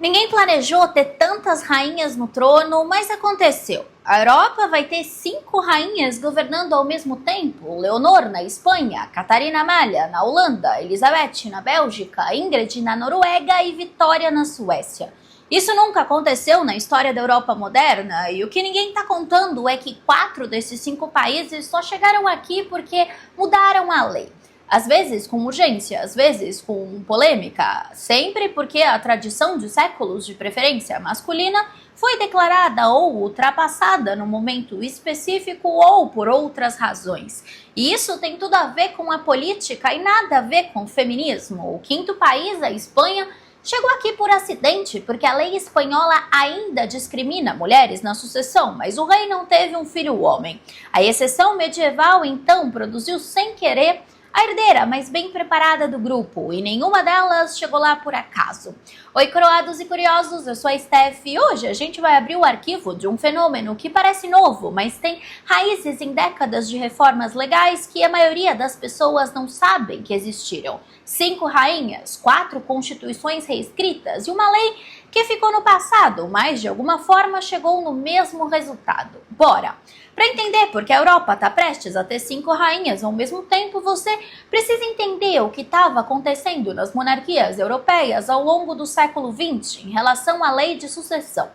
Ninguém planejou ter tantas rainhas no trono, mas aconteceu. A Europa vai ter 5 rainhas governando ao mesmo tempo: Leonor na Espanha, Catarina Amália na Holanda, Elizabeth na Bélgica, Ingrid na Noruega e Vitória na Suécia. Isso nunca aconteceu na história da Europa moderna, e o que ninguém está contando é que 4 desses 5 países só chegaram aqui porque mudaram a lei. Às vezes com urgência, às vezes com polêmica, sempre porque a tradição de séculos de preferência masculina foi declarada ou ultrapassada no momento específico ou por outras razões. E isso tem tudo a ver com a política e nada a ver com o feminismo. O 5º país, a Espanha, chegou aqui por acidente, porque a lei espanhola ainda discrimina mulheres na sucessão, mas o rei não teve um filho homem. A exceção medieval, então, produziu sem querer a herdeira mais bem preparada do grupo, e nenhuma delas chegou lá por acaso. Oi, coroados e curiosos, eu sou a Steph e hoje a gente vai abrir o arquivo de um fenômeno que parece novo, mas tem raízes em décadas de reformas legais que a maioria das pessoas não sabem que existiram. 5 rainhas, 4 constituições reescritas e uma lei que ficou no passado, mas de alguma forma chegou no mesmo resultado. Bora! Para entender por que a Europa está prestes a ter 5 rainhas ao mesmo tempo, você precisa entender o que estava acontecendo nas monarquias europeias ao longo do século XX em relação à lei de sucessão.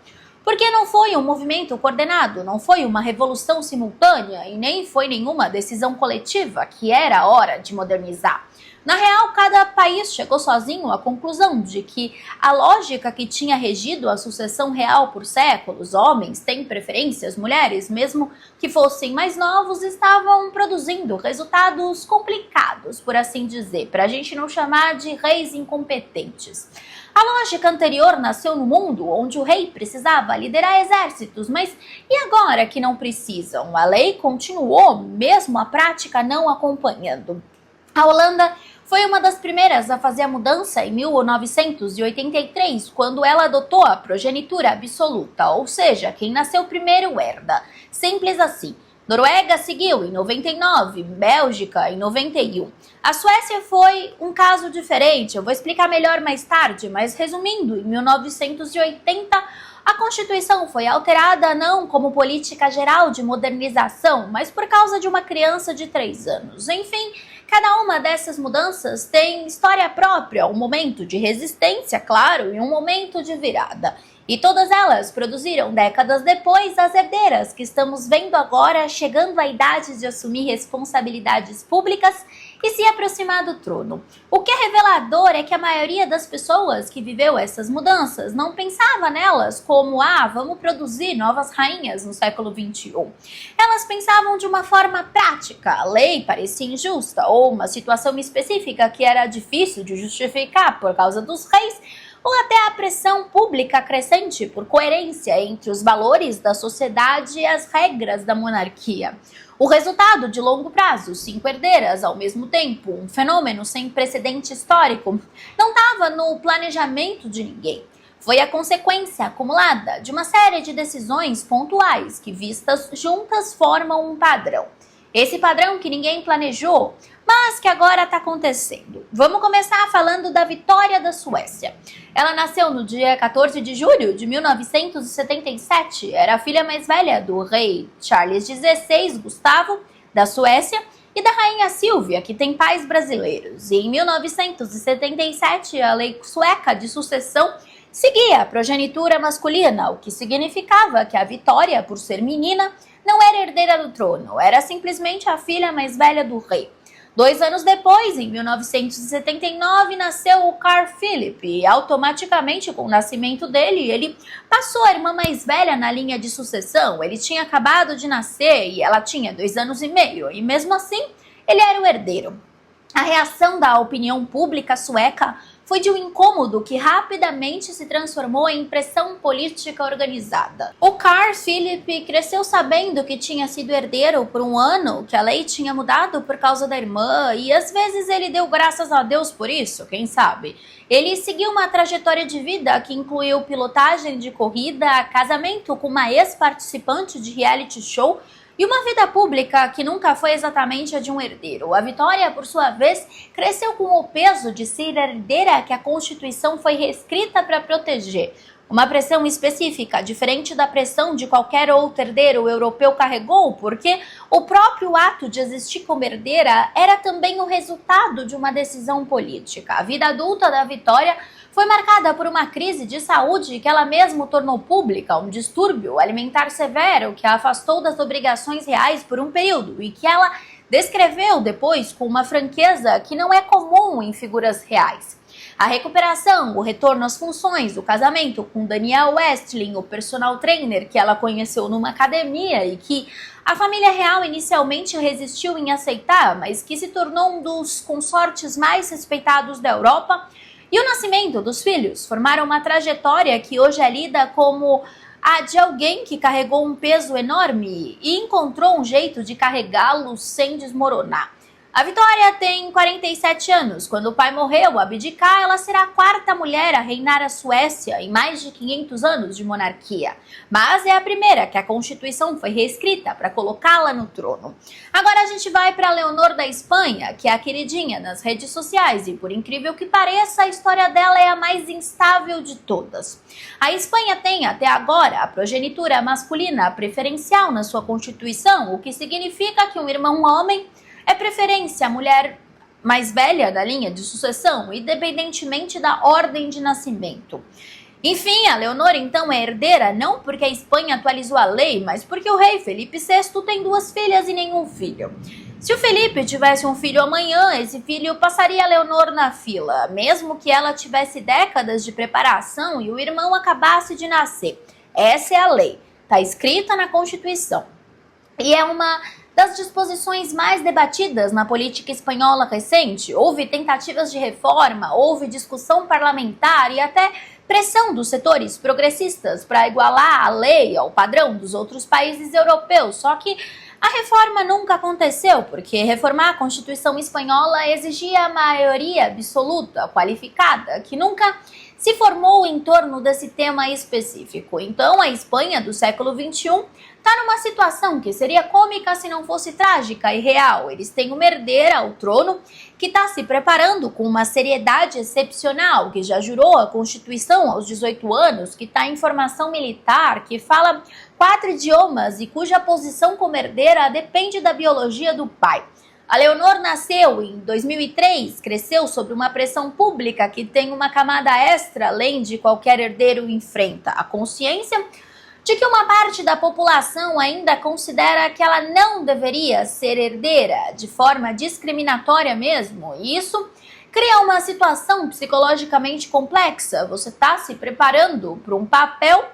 Porque não foi um movimento coordenado, não foi uma revolução simultânea e nem foi nenhuma decisão coletiva que era a hora de modernizar. Na real, cada país chegou sozinho à conclusão de que a lógica que tinha regido a sucessão real por séculos, homens têm preferências, mulheres, mesmo que fossem mais novos, estavam produzindo resultados complicados, por assim dizer, para a gente não chamar de reis incompetentes. A lógica anterior nasceu no mundo onde o rei precisava liderar exércitos, mas e agora que não precisam? A lei continuou, mesmo a prática não acompanhando. A Holanda foi uma das primeiras a fazer a mudança em 1983, quando ela adotou a progenitura absoluta, ou seja, quem nasceu primeiro herda. Simples assim. Noruega seguiu em 99, Bélgica em 91. A Suécia foi um caso diferente, eu vou explicar melhor mais tarde, mas resumindo, em 1980, a Constituição foi alterada não como política geral de modernização, mas por causa de uma criança de 3 anos. Enfim, cada uma dessas mudanças tem história própria, um momento de resistência, claro, e um momento de virada. E todas elas produziram, décadas depois, as herdeiras que estamos vendo agora chegando à idade de assumir responsabilidades públicas e se aproximar do trono. O que é revelador é que a maioria das pessoas que viveu essas mudanças não pensava nelas como, vamos produzir novas rainhas no século XXI. Elas pensavam de uma forma prática, a lei parecia injusta ou uma situação específica que era difícil de justificar por causa dos reis, ou até a pressão pública crescente por coerência entre os valores da sociedade e as regras da monarquia. O resultado de longo prazo, 5 herdeiras ao mesmo tempo, um fenômeno sem precedente histórico, não estava no planejamento de ninguém. Foi a consequência acumulada de uma série de decisões pontuais que, vistas juntas, formam um padrão. Esse padrão que ninguém planejou, mas que agora está acontecendo. Vamos começar falando da Vitória da Suécia. Ela nasceu no dia 14 de julho de 1977, era a filha mais velha do rei Charles XVI Gustavo, da Suécia, e da rainha Silvia, que tem pais brasileiros. E em 1977, a lei sueca de sucessão seguia a progenitura masculina, o que significava que a Vitória, por ser menina, não era herdeira do trono, era simplesmente a filha mais velha do rei. 2 anos depois, em 1979, nasceu o Carl Philipp e automaticamente com o nascimento dele, ele passou a irmã mais velha na linha de sucessão. Ele tinha acabado de nascer e ela tinha 2 anos e meio e mesmo assim ele era o herdeiro. A reação da opinião pública sueca foi de um incômodo que rapidamente se transformou em pressão política organizada. O Carl Philipp cresceu sabendo que tinha sido herdeiro por um ano, que a lei tinha mudado por causa da irmã, e às vezes ele deu graças a Deus por isso, quem sabe. Ele seguiu uma trajetória de vida que incluiu pilotagem de corrida, casamento com uma ex-participante de reality show, e uma vida pública que nunca foi exatamente a de um herdeiro. A Vitória, por sua vez, cresceu com o peso de ser a herdeira que a Constituição foi reescrita para proteger. Uma pressão específica, diferente da pressão de qualquer outro herdeiro europeu carregou, porque o próprio ato de existir como herdeira era também o resultado de uma decisão política. A vida adulta da Vitória foi marcada por uma crise de saúde que ela mesma tornou pública, um distúrbio alimentar severo que a afastou das obrigações reais por um período e que ela descreveu depois com uma franqueza que não é comum em figuras reais. A recuperação, o retorno às funções, o casamento com Daniel Westling, o personal trainer que ela conheceu numa academia e que a família real inicialmente resistiu em aceitar, mas que se tornou um dos consortes mais respeitados da Europa, e o nascimento dos filhos formaram uma trajetória que hoje é lida como a de alguém que carregou um peso enorme e encontrou um jeito de carregá-lo sem desmoronar. A Vitória tem 47 anos. Quando o pai morreu, abdicar, ela será a quarta mulher a reinar a Suécia em mais de 500 anos de monarquia. Mas é a primeira que a Constituição foi reescrita para colocá-la no trono. Agora a gente vai para Leonor da Espanha, que é a queridinha nas redes sociais e, por incrível que pareça, a história dela é a mais instável de todas. A Espanha tem, até agora, a progenitura masculina preferencial na sua Constituição, o que significa que um irmão homem é preferência a mulher mais velha da linha de sucessão, independentemente da ordem de nascimento. Enfim, a Leonor então é herdeira não porque a Espanha atualizou a lei, mas porque o rei Felipe VI tem 2 filhas e nenhum filho. Se o Felipe tivesse um filho amanhã, esse filho passaria a Leonor na fila, mesmo que ela tivesse décadas de preparação e o irmão acabasse de nascer. Essa é a lei, está escrita na Constituição. E é uma das disposições mais debatidas na política espanhola recente. Houve tentativas de reforma, houve discussão parlamentar e até pressão dos setores progressistas para igualar a lei ao padrão dos outros países europeus. Só que a reforma nunca aconteceu, porque reformar a Constituição espanhola exigia a maioria absoluta, qualificada, que nunca se formou em torno desse tema específico. Então, a Espanha do século XXI está numa situação que seria cômica se não fosse trágica e real. Eles têm uma herdeira ao trono que está se preparando com uma seriedade excepcional, que já jurou a Constituição aos 18 anos, que está em formação militar, que fala 4 idiomas e cuja posição como herdeira depende da biologia do pai. A Leonor nasceu em 2003, cresceu sob uma pressão pública que tem uma camada extra além de qualquer herdeiro enfrenta, a consciência de que uma parte da população ainda considera que ela não deveria ser herdeira, de forma discriminatória mesmo, e isso cria uma situação psicologicamente complexa. Você está se preparando para um papel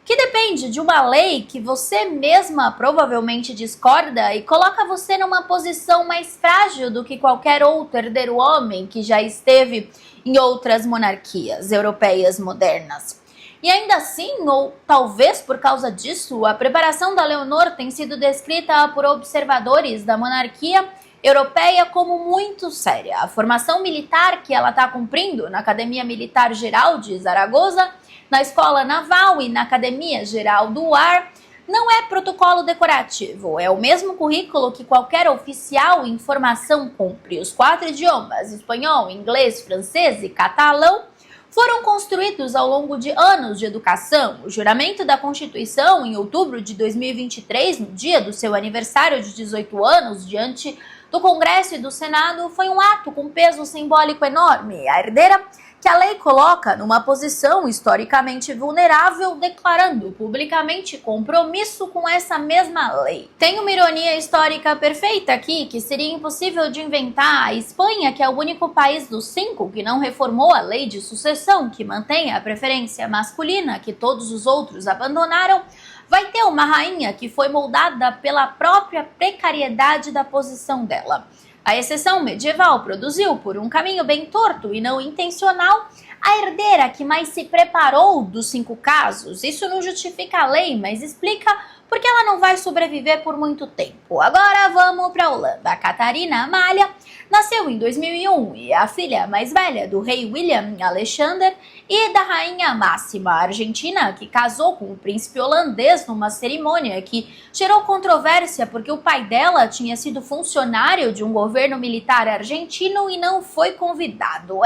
que depende de uma lei que você mesma provavelmente discorda e coloca você numa posição mais frágil do que qualquer outro herdeiro homem que já esteve em outras monarquias europeias modernas. E ainda assim, ou talvez por causa disso, a preparação da Leonor tem sido descrita por observadores da monarquia europeia como muito séria. A formação militar que ela está cumprindo na Academia Militar Geral de Zaragoza, na Escola Naval e na Academia Geral do Ar não é protocolo decorativo, é o mesmo currículo que qualquer oficial em formação cumpre. Os 4 idiomas, espanhol, inglês, francês e catalão, foram construídos ao longo de anos de educação. O juramento da Constituição, em outubro de 2023, no dia do seu aniversário de 18 anos, diante do Congresso e do Senado, foi um ato com peso simbólico enorme. A herdeira que a lei coloca numa posição historicamente vulnerável, declarando publicamente compromisso com essa mesma lei. Tem uma ironia histórica perfeita aqui, que seria impossível de inventar. A Espanha, que é o único país dos 5 que não reformou a lei de sucessão, que mantém a preferência masculina que todos os outros abandonaram, vai ter uma rainha que foi moldada pela própria precariedade da posição dela. A exceção medieval produziu, por um caminho bem torto e não intencional, a herdeira que mais se preparou dos 5 casos. Isso não justifica a lei, mas explica porque ela não vai sobreviver por muito tempo. Agora vamos para a Holanda. A Catarina Amália nasceu em 2001 e é a filha mais velha do rei William Alexander e da rainha Máxima argentina, que casou com o príncipe holandês numa cerimônia que gerou controvérsia porque o pai dela tinha sido funcionário de um governo militar argentino e não foi convidado.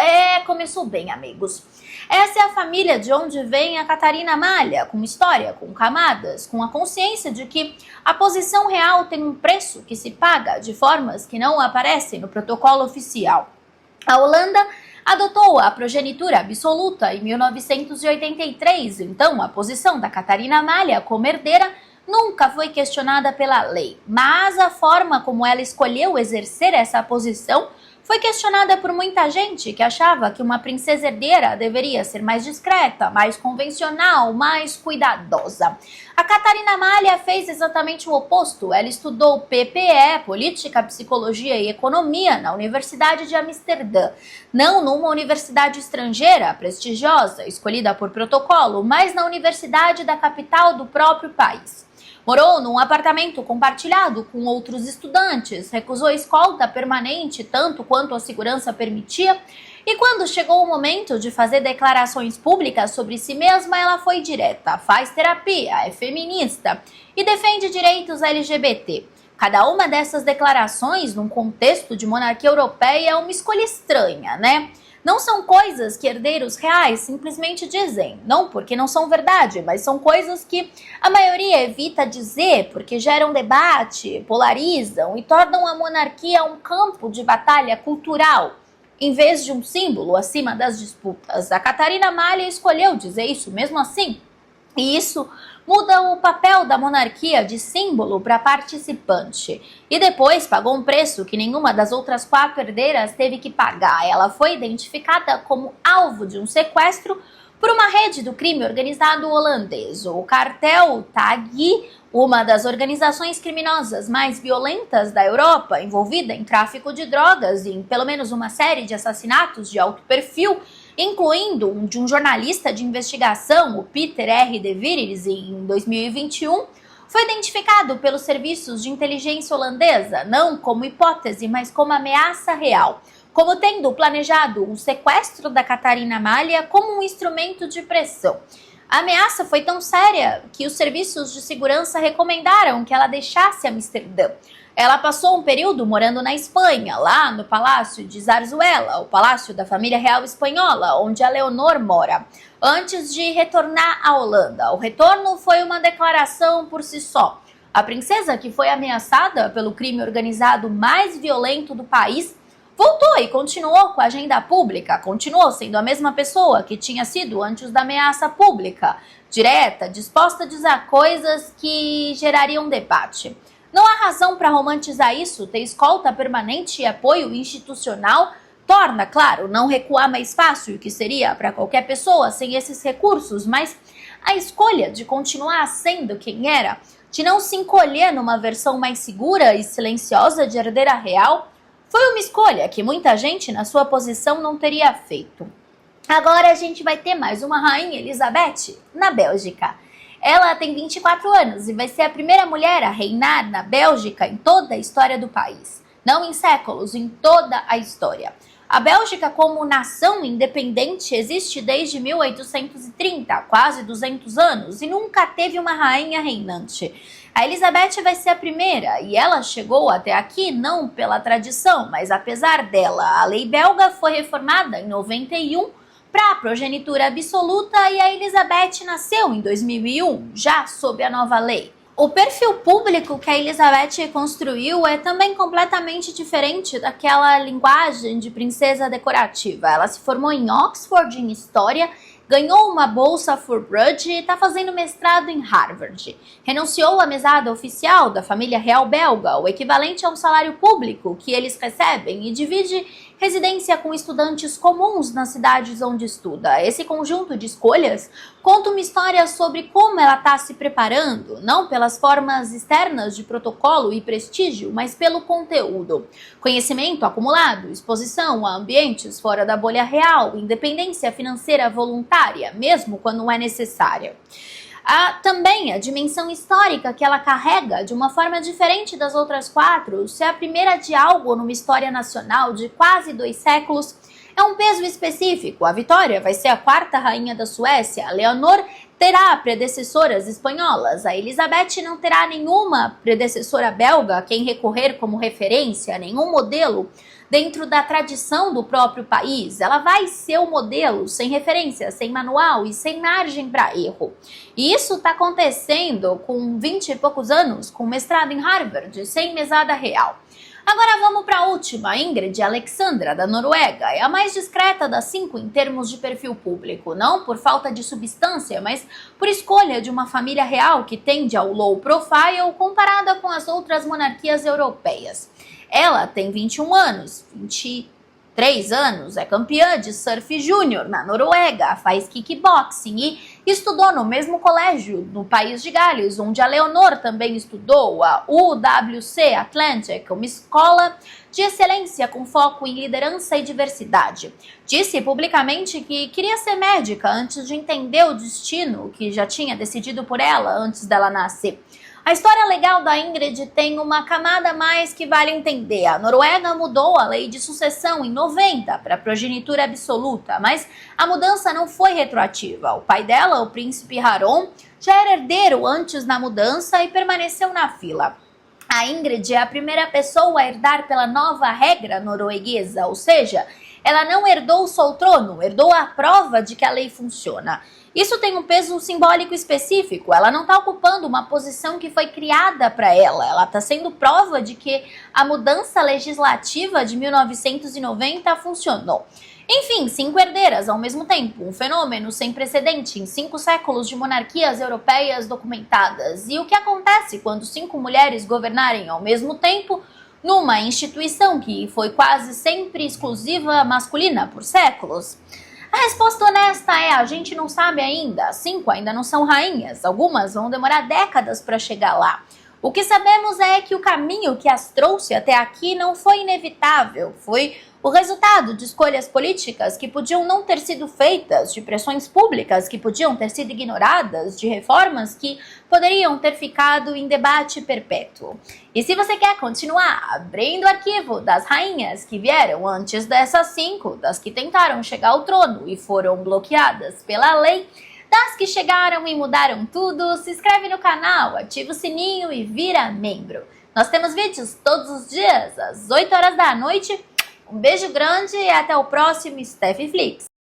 Começou bem, amigos. Essa é a família de onde vem a Catarina Amália, com história, com camadas, com a consciência de que a posição real tem um preço que se paga de formas que não aparecem no protocolo oficial. A Holanda adotou a progenitura absoluta em 1983, então a posição da Catarina Amália como herdeira nunca foi questionada pela lei, mas a forma como ela escolheu exercer essa posição foi questionada por muita gente que achava que uma princesa herdeira deveria ser mais discreta, mais convencional, mais cuidadosa. A Catarina Amália fez exatamente o oposto. Ela estudou PPE, Política, Psicologia e Economia, na Universidade de Amsterdã. Não numa universidade estrangeira, prestigiosa, escolhida por protocolo, mas na universidade da capital do próprio país. Morou num apartamento compartilhado com outros estudantes, recusou escolta permanente tanto quanto a segurança permitia e quando chegou o momento de fazer declarações públicas sobre si mesma, ela foi direta, faz terapia, é feminista e defende direitos LGBT. Cada uma dessas declarações, num contexto de monarquia europeia, é uma escolha estranha, né? Não são coisas que herdeiros reais simplesmente dizem, não porque não são verdade, mas são coisas que a maioria evita dizer porque geram debate, polarizam e tornam a monarquia um campo de batalha cultural, em vez de um símbolo acima das disputas. A Catarina Amália escolheu dizer isso mesmo assim, e isso muda o papel da monarquia de símbolo para participante. E depois pagou um preço que nenhuma das outras 4 herdeiras teve que pagar. Ela foi identificada como alvo de um sequestro por uma rede do crime organizado holandês. O cartel TAG, uma das organizações criminosas mais violentas da Europa, envolvida em tráfico de drogas e em pelo menos uma série de assassinatos de alto perfil, incluindo um de um jornalista de investigação, o Peter R. de Vries, em 2021, foi identificado pelos serviços de inteligência holandesa, não como hipótese, mas como ameaça real, como tendo planejado o sequestro da Catarina Amália como um instrumento de pressão. A ameaça foi tão séria que os serviços de segurança recomendaram que ela deixasse Amsterdã. Ela passou um período morando na Espanha, lá no Palácio de Zarzuela, o palácio da família real espanhola, onde a Leonor mora, antes de retornar à Holanda. O retorno foi uma declaração por si só. A princesa, que foi ameaçada pelo crime organizado mais violento do país, voltou e continuou com a agenda pública, continuou sendo a mesma pessoa que tinha sido antes da ameaça pública, direta, disposta a dizer coisas que gerariam debate. Não há razão para romantizar isso. Ter escolta permanente e apoio institucional torna, claro, não recuar mais fácil, que seria para qualquer pessoa sem esses recursos, mas a escolha de continuar sendo quem era, de não se encolher numa versão mais segura e silenciosa de herdeira real, foi uma escolha que muita gente na sua posição não teria feito. Agora a gente vai ter mais uma rainha Elizabeth na Bélgica. Ela tem 24 anos e vai ser a primeira mulher a reinar na Bélgica em toda a história do país. Não em séculos, em toda a história. A Bélgica, como nação independente, existe desde 1830, quase 200 anos, e nunca teve uma rainha reinante. A Elizabeth vai ser a primeira, e ela chegou até aqui não pela tradição, mas apesar dela. A lei belga foi reformada em 91 para a progenitura absoluta e a Elizabeth nasceu em 2001, já sob a nova lei. O perfil público que a Elizabeth construiu é também completamente diferente daquela linguagem de princesa decorativa. Ela se formou em Oxford em História, ganhou uma bolsa Fulbright e está fazendo mestrado em Harvard. Renunciou à mesada oficial da família real belga, o equivalente a um salário público que eles recebem, e divide residência com estudantes comuns nas cidades onde estuda. Esse conjunto de escolhas conta uma história sobre como ela está se preparando, não pelas formas externas de protocolo e prestígio, mas pelo conteúdo. Conhecimento acumulado, exposição a ambientes fora da bolha real, independência financeira voluntária, mesmo quando não é necessária. Há também a dimensão histórica que ela carrega de uma forma diferente das outras 4, ser a primeira de algo numa história nacional de quase 2 séculos. É um peso específico. A Vitória vai ser a 4ª rainha da Suécia. A Leonor terá predecessoras espanholas. A Elizabeth não terá nenhuma predecessora belga a quem recorrer como referência, nenhum modelo dentro da tradição do próprio país. Ela vai ser o modelo, sem referência, sem manual e sem margem para erro. E isso está acontecendo com 20 e poucos anos, com mestrado em Harvard, sem mesada real. Agora vamos para a última, Ingrid Alexandra, da Noruega. É a mais discreta das 5 em termos de perfil público, não por falta de substância, mas por escolha de uma família real que tende ao low profile comparada com as outras monarquias europeias. Ela tem 21 anos, 23 anos, é campeã de surf júnior na Noruega, faz kickboxing e estudou no mesmo colégio no País de Gales, onde a Leonor também estudou, a UWC Atlantic, uma escola de excelência com foco em liderança e diversidade. Disse publicamente que queria ser médica antes de entender o destino que já tinha decidido por ela antes dela nascer. A história legal da Ingrid tem uma camada mais que vale entender. A Noruega mudou a lei de sucessão em 90 para progenitura absoluta, mas a mudança não foi retroativa. O pai dela, o príncipe Harald, já era herdeiro antes da mudança e permaneceu na fila. A Ingrid é a primeira pessoa a herdar pela nova regra norueguesa, ou seja, ela não herdou só o trono, herdou a prova de que a lei funciona. Isso tem um peso simbólico específico, ela não está ocupando uma posição que foi criada para ela está sendo prova de que a mudança legislativa de 1990 funcionou. Enfim, 5 herdeiras ao mesmo tempo, um fenômeno sem precedente em 5 séculos de monarquias europeias documentadas. E o que acontece quando 5 mulheres governarem ao mesmo tempo numa instituição que foi quase sempre exclusiva masculina por séculos? A resposta honesta é: a gente não sabe ainda. 5 ainda não são rainhas, algumas vão demorar décadas para chegar lá. O que sabemos é que o caminho que as trouxe até aqui não foi inevitável, foi o resultado de escolhas políticas que podiam não ter sido feitas, de pressões públicas que podiam ter sido ignoradas, de reformas que poderiam ter ficado em debate perpétuo. E se você quer continuar abrindo o arquivo das rainhas que vieram antes dessas 5, das que tentaram chegar ao trono e foram bloqueadas pela lei, das que chegaram e mudaram tudo, se inscreve no canal, ativa o sininho e vira membro. Nós temos vídeos todos os dias, às 8 horas da noite. Um beijo grande e até o próximo Steffi Flix.